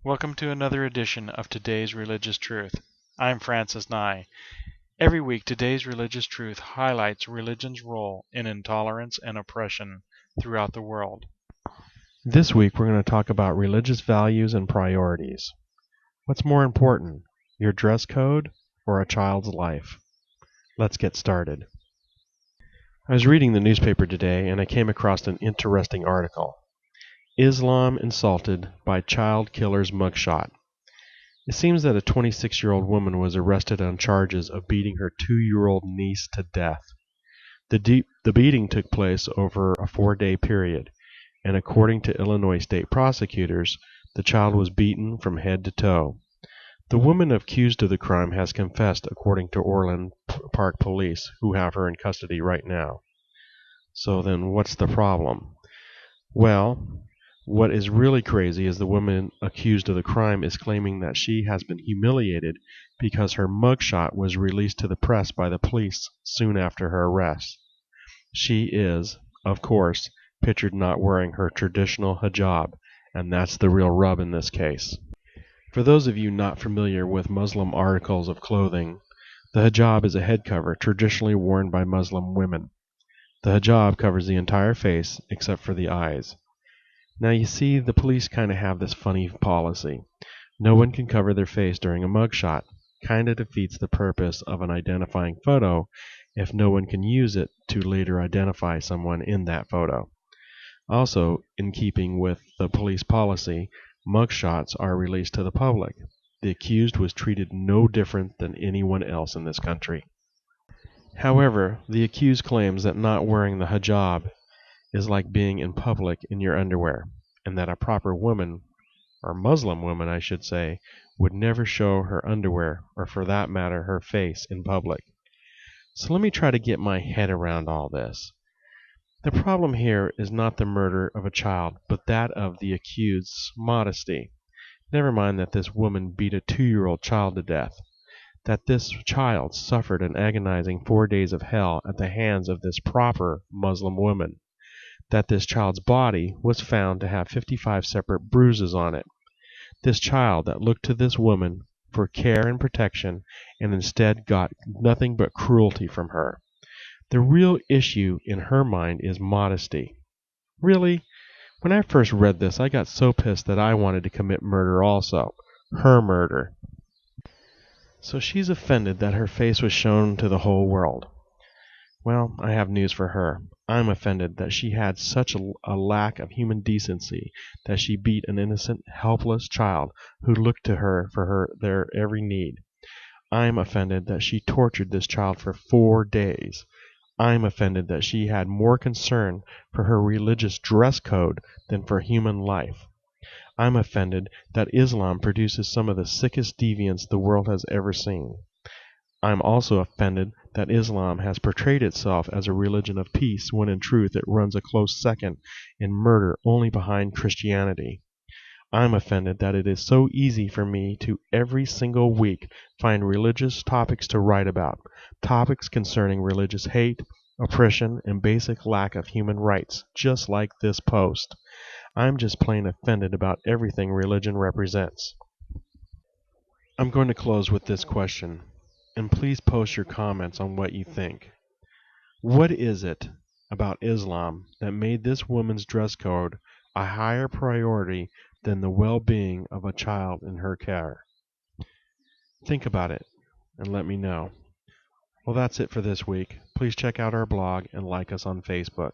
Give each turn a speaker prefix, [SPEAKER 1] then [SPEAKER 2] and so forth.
[SPEAKER 1] Welcome to another edition of Today's Religious Truth. I'm Francis Nye. Every week, Today's Religious Truth highlights religion's role in intolerance and oppression throughout the world.
[SPEAKER 2] This week, we're going to talk about religious values and priorities. What's more important, your dress code or a child's life? Let's get started. I was reading the newspaper today and I came across an interesting article. Islam insulted by child killer's mugshot. It seems that a 26-year-old woman was arrested on charges of beating her 2-year-old niece to death. The beating took place over a 4-day period, and according to Illinois state prosecutors, the child was beaten from head to toe. The woman accused of the crime has confessed, according to Orland Park Police, who have her in custody right now. So then what's the problem? Well, what is really crazy is the woman accused of the crime is claiming that she has been humiliated because her mugshot was released to the press by the police soon after her arrest. She is, of course, pictured not wearing her traditional hijab, and that's the real rub in this case. For those of you not familiar with Muslim articles of clothing, the hijab is a head cover traditionally worn by Muslim women. The hijab covers the entire face except for the eyes. Now you see, the police kind of have this funny policy. No one can cover their face during a mugshot. Kind of defeats the purpose of an identifying photo if no one can use it to later identify someone in that photo. Also, in keeping with the police policy, mugshots are released to the public. The accused was treated no different than anyone else in this country. However, the accused claims that not wearing the hijab is like being in public in your underwear, and that a proper woman, or Muslim woman I should say, would never show her underwear, or for that matter her face, in public. So let me try to get my head around all this. The problem here is not the murder of a child, but that of the accused's modesty. Never mind that this woman beat a 2-year-old child to death. That this child suffered an agonizing 4 days of hell at the hands of this proper Muslim woman. That this child's body was found to have 55 separate bruises on it. This child that looked to this woman for care and protection and instead got nothing but cruelty from her. The real issue in her mind is modesty. Really? When I first read this, I got so pissed that I wanted to commit murder also. Her murder. So she's offended that her face was shown to the whole world. Well, I have news for her. I'm offended that she had such a lack of human decency that she beat an innocent, helpless child who looked to her for their every need. I'm offended that she tortured this child for 4 days. I'm offended that she had more concern for her religious dress code than for human life. I'm offended that Islam produces some of the sickest deviants the world has ever seen. I'm also offended that Islam has portrayed itself as a religion of peace when in truth it runs a close second in murder only behind Christianity. I'm offended that it is so easy for me to every single week find religious topics to write about, topics concerning religious hate, oppression, and basic lack of human rights, just like this post. I'm just plain offended about everything religion represents. I'm going to close with this question, and please post your comments on what you think. What is it about Islam that made this woman's dress code a higher priority than the well-being of a child in her care? Think about it and let me know. Well, that's it for this week. Please check out our blog and like us on Facebook.